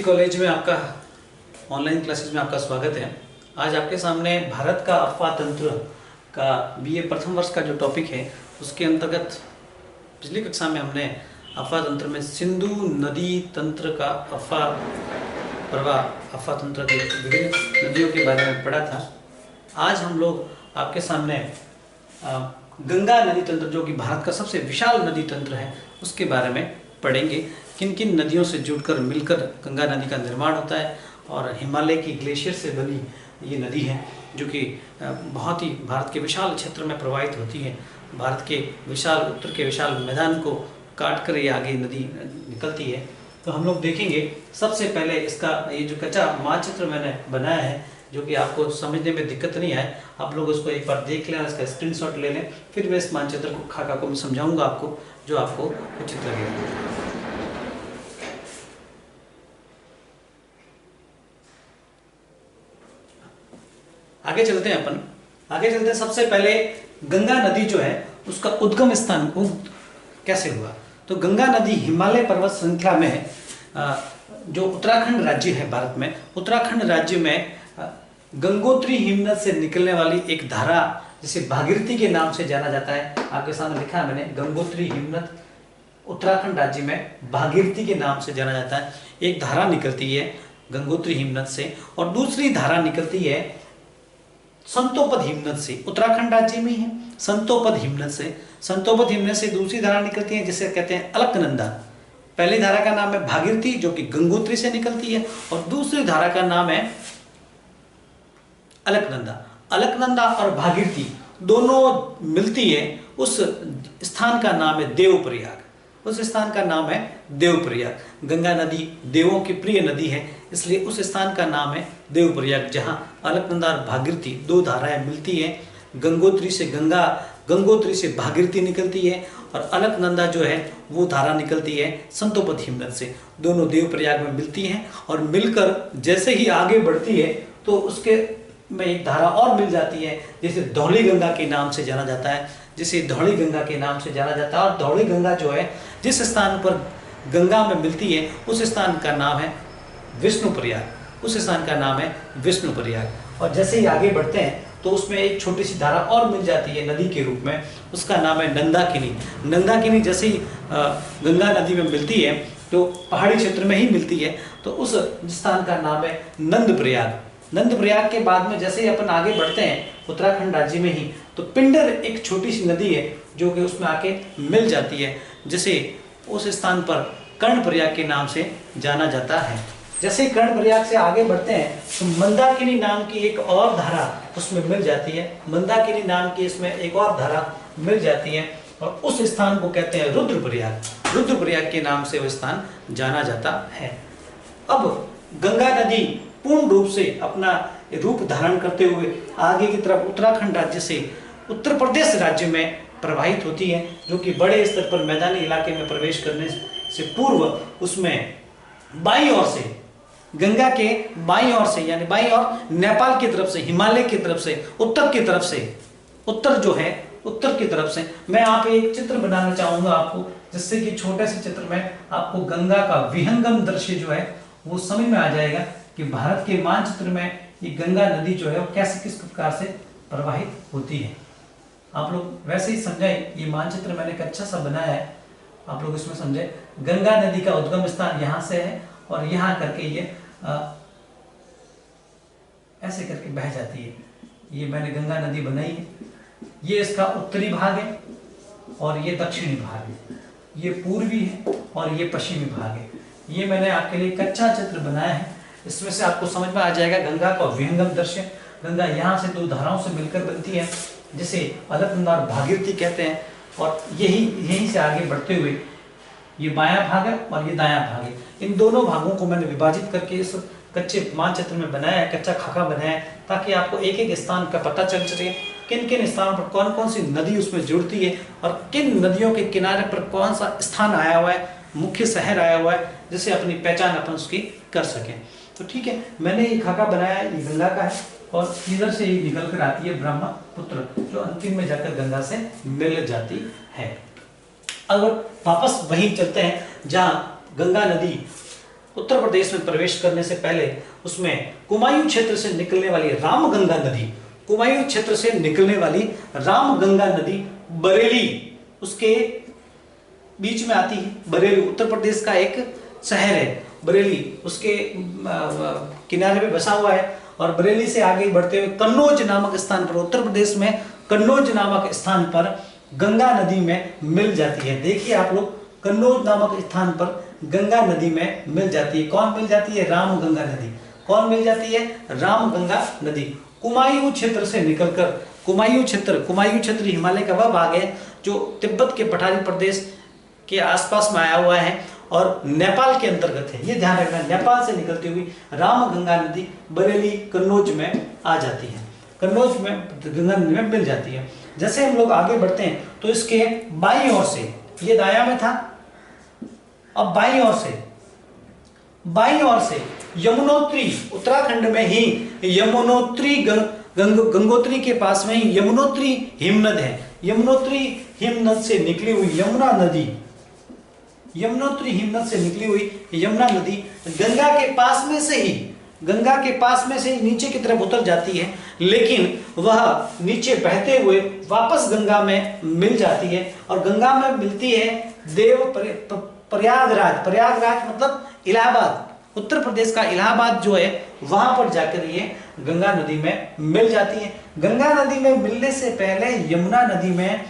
College में आपका online classes में आपका स्वागत है। आज आपके सामने भारत का अफवाह तंत्र का बीए प्रथम वर्ष का जो टॉपिक है उसके अंतर्गत पिछली कक्षा में हमने अफवाह तंत्र में सिंधु नदी तंत्र का अफवाह तंत्र के विभिन्न नदियों के बारे में पढ़ा था। आज हम लोग आपके सामने गंगा नदी तंत्र, जो कि भारत का सबसे विशाल नदी तंत्र है, उसके बारे में पढ़ेंगे। किन किन नदियों से जुड़कर मिलकर गंगा नदी का निर्माण होता है और हिमालय की ग्लेशियर से बनी ये नदी है, जो कि बहुत ही भारत के विशाल क्षेत्र में प्रवाहित होती है। भारत के विशाल उत्तर के विशाल मैदान को काट कर ये आगे नदी निकलती है। तो हम लोग देखेंगे सबसे पहले इसका ये जो कच्चा मानचित्र मैंने बनाया है, जो कि आपको समझने में दिक्कत नहीं आए, आप लोग उसको एक बार देख लें, इसका स्क्रीनशॉट ले लें, फिर मैं इस मानचित्र को खाका को मैं समझाऊंगा आपको, जो आपको उचित लगेगा। आगे चलते हैं सबसे पहले गंगा नदी जो है उसका उद्गम स्थान कैसे हुआ। तो गंगा नदी हिमालय पर्वत श्रृंखला में जो उत्तराखंड राज्य है भारत में, उत्तराखंड राज्य में गंगोत्री हिमनद से निकलने वाली एक धारा जिसे भागीरथी के नाम से जाना जाता है। आपके सामने लिखा है मैंने, गंगोत्री हिमनद उत्तराखंड राज्य में भागीरथी के नाम से जाना जाता है। एक धारा निकलती है गंगोत्री हिमनद से और दूसरी धारा निकलती है संतोपद हिमनद से। उत्तराखंड राज्य में है संतोपद हिमनद से दूसरी धारा निकलती है जिसे कहते हैं अलकनंदा। पहली धारा का नाम है भागीरथी, जो कि गंगोत्री से निकलती है, और दूसरी धारा का नाम है अलकनंदा और भागीरथी दोनों मिलती है, उस स्थान का नाम है देवप्रयाग। गंगा नदी देवों की प्रिय नदी है, इसलिए उस स्थान का नाम है देवप्रयाग, जहाँ अलकनंदा और भागीरथी दो धाराएं मिलती हैं। गंगोत्री से भागीरथी निकलती है और अलकनंदा जो है वो धारा निकलती है संतोपद हिमनद से। दोनों देवप्रयाग में मिलती हैं और मिलकर जैसे ही आगे बढ़ती है तो उसके में एक धारा और मिल जाती है, जिसे धौली गंगा के नाम से जाना जाता है। और धौली गंगा जो है जिस स्थान पर गंगा में मिलती है उस स्थान का नाम है विष्णुप्रयाग। और जैसे ही आगे बढ़ते हैं तो उसमें एक छोटी सी धारा और मिल जाती है नदी के रूप में, उसका नाम है नंदाकिनी। जैसे ही गंगा नदी में मिलती है तो पहाड़ी क्षेत्र में ही मिलती है, तो उस स्थान का नाम है नंदप्रयाग के बाद में जैसे ही अपन आगे बढ़ते हैं उत्तराखंड राज्य में ही, तो पिंडर एक छोटी सी नदी है जो कि उसमें आके मिल जाती है, जिसे उस स्थान पर कर्णप्रयाग के नाम से जाना जाता है। जैसे कर्णप्रयाग से आगे बढ़ते हैं तो मंदाकिनी नाम की एक और धारा उसमें मिल जाती है, और उस स्थान को कहते हैं रुद्रप्रयाग के नाम से वह स्थान जाना जाता है। अब गंगा नदी पूर्ण रूप से अपना रूप धारण करते हुए आगे की तरफ उत्तराखंड राज्य से उत्तर प्रदेश राज्य में प्रवाहित होती है, जो कि बड़े स्तर पर मैदानी इलाके में प्रवेश करने से पूर्व उसमें बाईं ओर से, गंगा के बाईं ओर से, यानी बाईं ओर नेपाल की तरफ से, हिमालय की तरफ से, उत्तर की तरफ से मैं आप एक चित्र बनाना चाहूंगा आपको, जिससे कि छोटे से चित्र में आपको गंगा का विहंगम दृश्य जो है वो समझ में आ जाएगा कि भारत के मानचित्र में ये गंगा नदी जो है वो कैसे किस प्रकार से प्रवाहित होती है। आप लोग वैसे ही समझें, ये मानचित्र मैंने एक अच्छा सा बनाया है, आप लोग इसमें समझे गंगा नदी का उद्गम स्थान यहाँ से है और यहाँ करके ये ऐसे करके बह जाती है। ये मैंने गंगा नदी बनाई है, ये इसका उत्तरी भाग है और ये दक्षिणी भाग है, ये पूर्वी है और ये पश्चिमी भाग है। ये मैंने आपके लिए कच्चा चित्र बनाया है, इसमें से आपको समझ में आ जाएगा गंगा का विहंगम दृश्य। गंगा यहाँ से दो धाराओं से मिलकर बनती है, जिसे अलकनंदा और भागीरथी कहते हैं, और यहीं से आगे बढ़ते हुए ये बायां भाग है और ये दायां भाग है। इन दोनों भागों को मैंने विभाजित करके इस कच्चे मानचित्र में बनाया है, कच्चा खाका बनाया है, ताकि आपको एक एक स्थान का पता चल सके, किन किन स्थानों पर कौन कौन सी नदी उसमें जुड़ती है और किन नदियों के किनारे पर कौन सा स्थान आया हुआ है, मुख्य शहर आया हुआ है, जिससे अपनी पहचान अपन उसकी कर सकें। तो ठीक है, मैंने ये खाका बनाया है, ये गंगा का है, और इधर से ये निकल कर आती है ब्रह्मपुत्र, जो अंतिम में जाकर गंगा से मिल जाती है। अब वापस वहीं चलते हैं जहाँ गंगा नदी उत्तर प्रदेश में प्रवेश करने से पहले उसमें कुमायूं क्षेत्र से निकलने वाली रामगंगा नदी, कुमायूं क्षेत्र से निकलने वाली रामगंगा नदी बरेली उसके बीच में आती है। बरेली उत्तर प्रदेश का एक शहर है, बरेली उसके किनारे पे बसा हुआ है। और बरेली से आगे बढ़ते हुए कन्नौज नामक स्थान पर, उत्तर प्रदेश में कन्नौज नामक स्थान पर गंगा नदी में मिल जाती है। देखिए आप लोग, कन्नौज नामक स्थान पर गंगा नदी में मिल जाती है। कौन मिल जाती है? रामगंगा नदी। कौन मिल जाती है? रामगंगा नदी। कुमायूं क्षेत्र से निकलकर, कुमायूं क्षेत्र हिमालय का वह भाग है जो तिब्बत के पठारी प्रदेश के आसपास में आया हुआ है और नेपाल के अंतर्गत है। ये ध्यान रखना, नेपाल से निकलती हुई रामगंगा नदी बरेली कन्नौज में आ जाती है, कन्नौज में गंगा नदी में मिल जाती है। जैसे हम लोग आगे बढ़ते हैं तो इसके बाईं ओर से, ये दायां में था, अब बाईं ओर से यमुनोत्री, उत्तराखंड में ही यमुनोत्री गंगोत्री के पास में ही यमुनोत्री हिमनद है। यमुनोत्री हिमनद से निकली हुई यमुना नदी, यमुनोत्री हिमनद से निकली हुई यमुना नदी गंगा के पास में से ही नीचे की तरफ उतर जाती है, लेकिन वह नीचे बहते हुए वापस गंगा में मिल जाती है और गंगा में मिलती है प्रयागराज मतलब इलाहाबाद, उत्तर प्रदेश का इलाहाबाद जो है वहां पर जाकर ये गंगा नदी में मिल जाती है। गंगा नदी में मिलने से पहले यमुना नदी में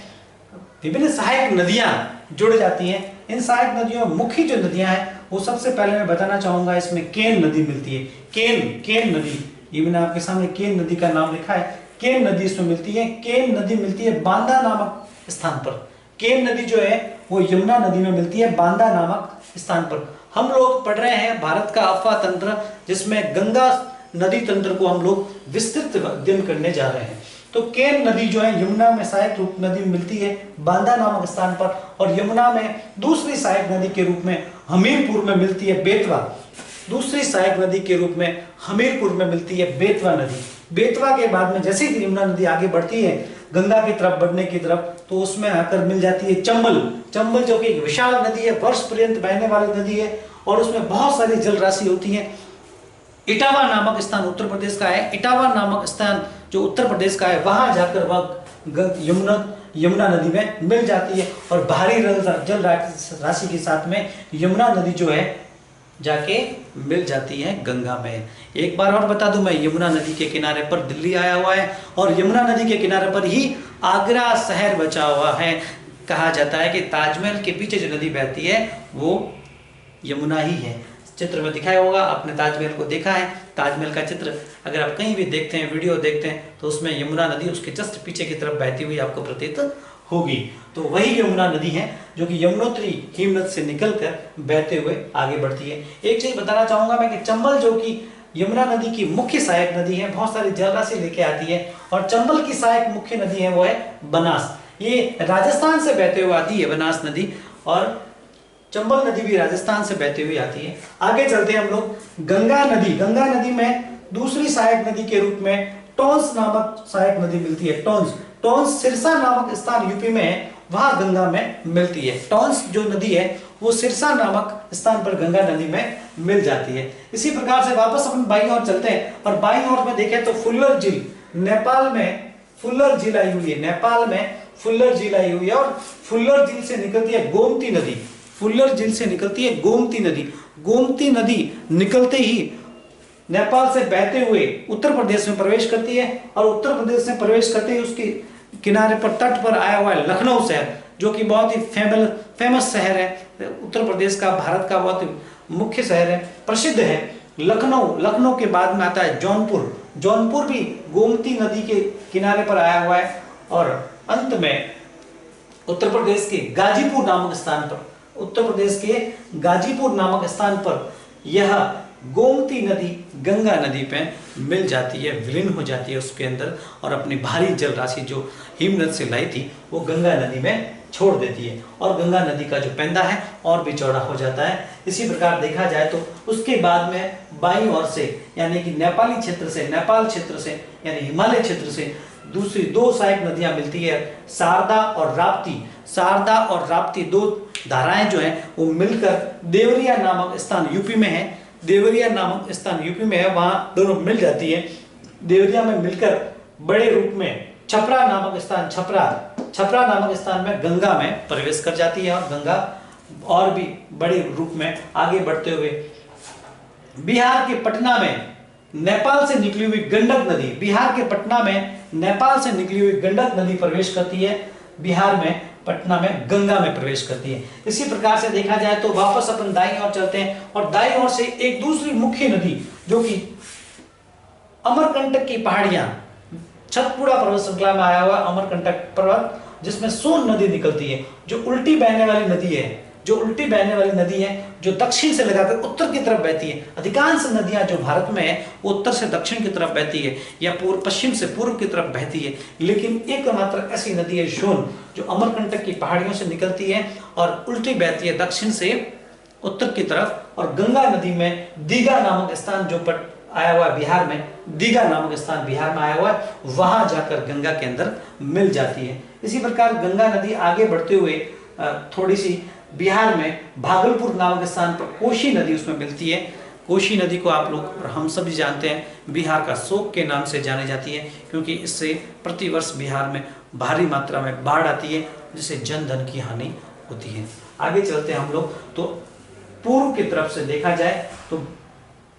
विभिन्न सहायक नदियां जुड़ जाती हैं। इन सहायक नदियों में मुख्य जो नदियां हैं वो सबसे पहले मैं बताना चाहूंगा, इसमें केन नदी मिलती है। केन नदी, ये मैंने आपके सामने केन नदी का नाम लिखा है। केन नदी इसमें मिलती है। केन नदी मिलती है बांदा नामक स्थान पर। केन नदी जो है वो यमुना नदी में मिलती है बांदा नामक स्थान पर। हम लोग पढ़ रहे हैं भारत का अफवाह तंत्र, जिसमें गंगा नदी तंत्र को हम लोग विस्तृत अध्ययन करने जा रहे हैं। तो केन नदी जो है यमुना में सहायक रूप नदी मिलती है बांदा नामक स्थान पर, और यमुना में दूसरी सहायक नदी के रूप में हमीरपुर में मिलती है बेतवा। दूसरी सहायक नदी के रूप में हमीरपुर में मिलती है बेतवा नदी। बेतवा के बाद में जैसे ही यमुना नदी आगे बढ़ती है गंगा की तरफ बढ़ने की तरफ, तो उसमें आकर मिल जाती है चंबल जो कि एक विशाल नदी है, वर्ष पर्यंत बहने वाली नदी है और उसमें बहुत सारी जल राशि होती है। इटावा नामक स्थान उत्तर प्रदेश का है। इटावा नामक स्थान जो उत्तर प्रदेश का है, वहां जाकर वह यमुना नदी में मिल जाती है और भारी जल राशि के साथ में यमुना नदी जो है जाके मिल जाती है गंगा में। एक बार और बता दूं मैं, यमुना नदी के किनारे पर दिल्ली आया हुआ है और यमुना नदी के किनारे पर ही आगरा शहर बचा हुआ है। कहा जाता है कि ताजमहल के पीछे जो नदी बहती है वो यमुना ही है। चित्र में दिखाया होगा, आपने ताजमहल को देखा है। ताजमहल का चित्र अगर आप कहीं भी देखते हैं, वीडियो देखते हैं, तो उसमें यमुना नदी उसके जस्ट पीछे की तरफ बहती हुई आपको प्रतीत होगी। तो वही यमुना नदी है जो कि यमुनोत्री हिमनद से निकलकर बहते हुए आगे बढ़ती है। एक चीज बताना चाहूंगा मैं कि चंबल जो कि यमुना नदी की मुख्य सहायक नदी है, बहुत सारी जल राशि लेके आती है, और चंबल की सहायक मुख्य नदी है वो है बनास। ये राजस्थान से बहते हुए आती है बनास नदी, और चंबल नदी भी राजस्थान से बहती हुई आती है। आगे चलते हैं हम लोग। गंगा नदी में दूसरी सहायक नदी के रूप में टोंस नामक सहायक नदी मिलती है। टोंस सिरसा नामक स्थान यूपी में है, वहां गंगा में मिलती है। टोंस जो नदी है वो सिरसा नामक स्थान पर गंगा नदी में मिल जाती है। इसी प्रकार से वापस अपन बाईं ओर चलते हैं और बाईं ओर में देखें तो फुल्लर झील, नेपाल में फुल्लर झील आई हुई है। नेपाल में फुल्लर झील आई हुई है और फुल्लर झील से निकलती है गोमती नदी। फुल्लर झील से निकलती है गोमती नदी। गोमती नदी निकलते ही नेपाल से बहते हुए उत्तर प्रदेश में प्रवेश करती है, और उत्तर प्रदेश में प्रवेश करते ही उसके किनारे पर तट पर आया हुआ है लखनऊ शहर, जो कि बहुत ही फेमस शहर है उत्तर प्रदेश का, भारत का बहुत ही मुख्य शहर है, प्रसिद्ध है लखनऊ के बाद में आता है जौनपुर भी गोमती नदी के किनारे पर आया हुआ है, और अंत में उत्तर प्रदेश के गाजीपुर नामक स्थान पर यह गोमती नदी गंगा नदी पे मिल जाती है, विलीन हो जाती है उसके अंदर, और अपनी भारी जल राशि जो हिमनद से लाई थी वो गंगा नदी में छोड़ देती है और गंगा नदी का जो पैंदा है और भी चौड़ा हो जाता है। इसी प्रकार देखा जाए तो उसके बाद में बाईं ओर से यानी कि नेपाली क्षेत्र से, नेपाल क्षेत्र से यानी हिमालय क्षेत्र से दूसरी दो सहायक नदियां मिलती है, शारदा और राप्ती। शारदा और राप्ती दो धाराएं जो हैं वो मिलकर देवरिया नामक स्थान यूपी में है, देवरिया नामक स्थान यूपी में है, वहां दोनों मिल जाती है। देवरिया में मिलकर बड़े रूप में छपरा नामक स्थान, छपरा नामक स्थान में गंगा में प्रवेश कर जाती है और गंगा और भी बड़े रूप में आगे बढ़ते हुए बिहार के पटना में नेपाल से निकली हुई गंडक नदी, बिहार के पटना में नेपाल से निकली हुई गंडक नदी प्रवेश करती है, बिहार में पटना में गंगा में प्रवेश करती है। इसी प्रकार से देखा जाए तो वापस अपन दाईं ओर चलते हैं और दाईं ओर से एक दूसरी मुख्य नदी जो कि अमरकंटक की पहाड़ियां, छतपुड़ा पर्वत श्रृंखला में आया हुआ अमरकंटक पर्वत जिसमें सोन नदी निकलती है, जो उल्टी बहने वाली नदी है, जो उल्टी बहने वाली नदी है, जो दक्षिण से लगाकर उत्तर की तरफ बहती है। अधिकांश नदियां जो भारत में है वो उत्तर से दक्षिण की तरफ बहती है या पूर्व पश्चिम से पूर्व की तरफ बहती है, लेकिन एकमात्र ऐसी नदी है सोन जो अमरकंटक की पहाड़ियों से निकलती है और उल्टी बहती है दक्षिण से उत्तर की तरफ। और गंगा नदी में दीघा नामक स्थान जो आया हुआ है बिहार में, दीघा नामक स्थान बिहार में आया हुआ है, वहां जाकर गंगा के अंदर मिल जाती है। इसी प्रकार गंगा नदी आगे बढ़ते हुए थोड़ी सी बिहार में भागलपुर नामक स्थान पर कोशी नदी उसमें मिलती है। कोशी नदी को आप लोग और हम सभी जानते हैं बिहार का शोक के नाम से जानी जाती है, क्योंकि इससे प्रतिवर्ष बिहार में भारी मात्रा में बाढ़ आती है जिससे जन धन की हानि होती है। आगे चलते हैं हम लोग तो पूर्व की तरफ से देखा जाए तो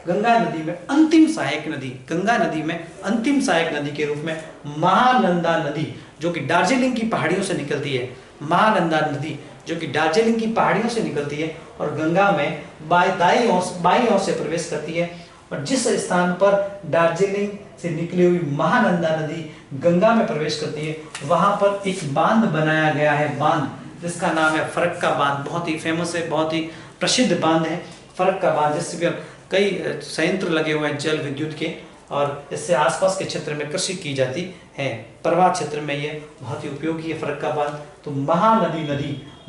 गंगा नदी में अंतिम सहायक नदी, गंगा नदी में अंतिम सहायक नदी के रूप में महानंदा नदी जो कि दार्जिलिंग की पहाड़ियों से निकलती है, महानंदा नदी जो कि दार्जिलिंग की पहाड़ियों से निकलती है और गंगा में बाईं ओर से प्रवेश करती है। और जिस स्थान पर दार्जिलिंग से निकली हुई महानंदा नदी गंगा में प्रवेश करती है वहां पर एक बांध बनाया गया है, बांध जिसका नाम है फरक्का बांध। बहुत ही फेमस है, बहुत ही प्रसिद्ध बांध है फरक्का बांध, जिससे कई संयंत्र लगे हुए हैं जल विद्युत के और इससे आसपास के क्षेत्र में कृषि की जाती है। प्रवाह क्षेत्र में ये बहुत ही उपयोगी है फरक्का बांध। तो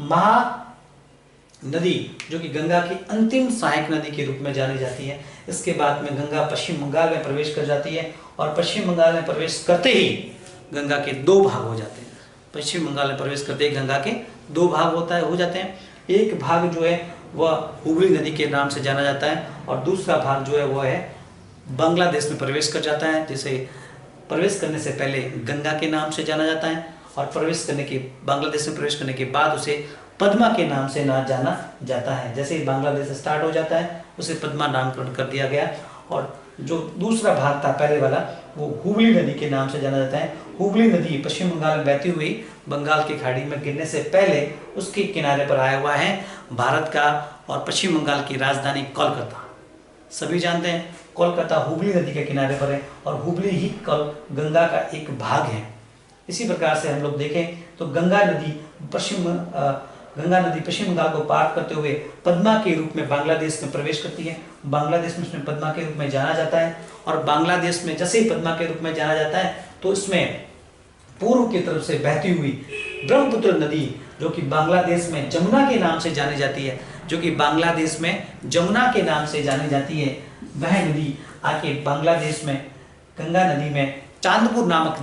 महानदी जो कि गंगा की अंतिम सहायक नदी के रूप में जानी जाती है। इसके बाद में गंगा पश्चिम बंगाल में प्रवेश कर जाती है और पश्चिम बंगाल में प्रवेश करते ही गंगा के दो भाग हो जाते हैं। पश्चिम बंगाल में प्रवेश करते ही गंगा के दो भाग हो जाते हैं। एक भाग जो है वह हुगली नदी के नाम से जाना जाता है और दूसरा भाग जो है वह है बांग्लादेश में प्रवेश कर जाता है, जिसे प्रवेश करने से पहले गंगा के नाम से जाना जाता है और बांग्लादेश में प्रवेश करने के बाद उसे पद्मा के नाम से जाना जाता है। जैसे ही बांग्लादेश स्टार्ट हो जाता है उसे पद्मा नामकरण कर दिया गया और जो दूसरा भाग था पहले वाला वो हुगली नदी के नाम से जाना जाता है। हुगली नदी पश्चिम बंगाल में बहती हुई बंगाल की खाड़ी में गिरने से पहले उसके किनारे पर आया हुआ है भारत का और पश्चिम बंगाल की राजधानी कोलकाता। सभी जानते हैं कोलकाता हुगली नदी के किनारे पर है और हुगली ही गंगा का एक भाग है। इसी प्रकार से हम लोग देखें तो गंगा नदी पश्चिम बंगाल को पार करते हुए पद्मा के रूप में बांग्लादेश में प्रवेश करती है। बांग्लादेश में इसमें पद्मा के रूप में जाना जाता है और बांग्लादेश में जैसे ही पद्मा के रूप में जाना जाता है तो इसमें पूर्व की तरफ से बहती हुई ब्रह्मपुत्र नदी जो कि बांग्लादेश में जमुना के नाम से जानी जाती है, वह नदी आके बांग्लादेश में गंगा नदी में चांदपुर नामक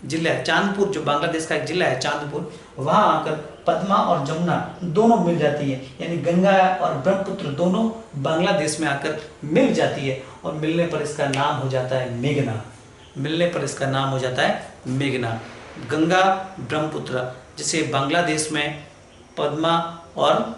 जिला है, चांदपुर जो बांग्लादेश का एक जिला है चांदपुर, वहां आकर पद्मा और जमुना दोनों मिल जाती है। यानी गंगा और ब्रह्मपुत्र दोनों बांग्लादेश में आकर मिल जाती है और मिलने पर इसका नाम हो जाता है मेघना। गंगा ब्रह्मपुत्र जिसे बांग्लादेश में पद्मा और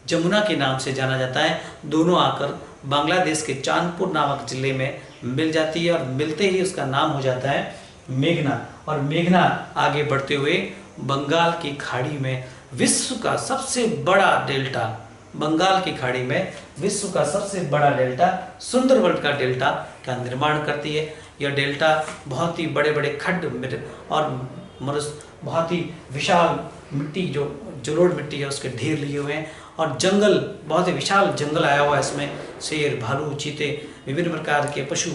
जमुना के नाम से जाना जाता है, दोनों आकर बांग्लादेश के चांदपुर नामक जिले में मिल जाती है और मिलते ही उसका नाम हो जाता है मेघना। और मेघना आगे बढ़ते हुए बंगाल की खाड़ी में विश्व का सबसे बड़ा डेल्टा, बंगाल की खाड़ी में विश्व का सबसे बड़ा डेल्टा सुंदरबन का डेल्टा का निर्माण करती है। यह डेल्टा बहुत ही बड़े बड़े खड्ड और बहुत ही विशाल मिट्टी जो जलोढ़ मिट्टी है उसके ढेर लिए हुए हैं और जंगल, बहुत ही विशाल जंगल आया हुआ है इसमें। शेर, भालू, चीते, विभिन्न प्रकार के पशु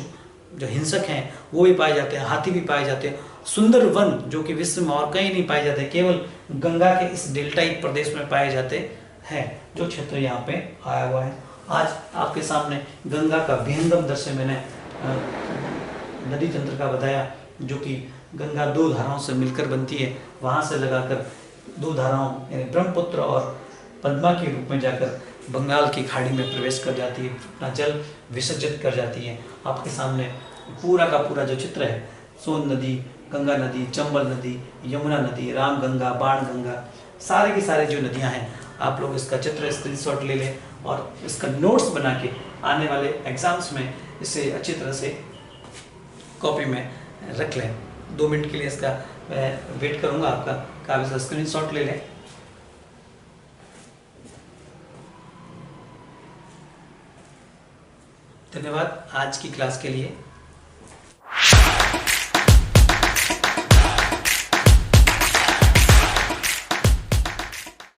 जो हिंसक हैं वो भी पाए जाते हैं, हाथी भी पाए जाते हैं, सुंदर वन जो कि विश्व में और कहीं नहीं पाए जाते, केवल गंगा के इस डेल्टाइक प्रदेश में पाए जाते हैं, जो क्षेत्र यहाँ पे आया हुआ है। आज आपके सामने गंगा का विहंगम दृश्य मैंने नदी तंत्र का बताया, जो कि गंगा दो धाराओं से मिलकर बनती है, वहाँ से लगाकर दो धाराओं यानी ब्रह्मपुत्र और पद्मा के रूप में जाकर बंगाल की खाड़ी में प्रवेश कर जाती है, अपना जल विसर्जित कर जाती है। आपके सामने पूरा का पूरा जो चित्र है, सोन नदी, गंगा नदी, चंबल नदी, यमुना नदी, राम गंगा, बाण गंगा, सारे के सारे जो नदियां हैं, आप लोग इसका चित्र स्क्रीनशॉट ले लें और इसका नोट्स बना के आने वाले एग्जाम्स में इसे अच्छी तरह से कॉपी में रख लें। 2 मिनट के लिए इसका मैं वेट करूंगा आपका, आप इसका स्क्रीनशॉट ले लें। धन्यवाद आज की क्लास के लिए।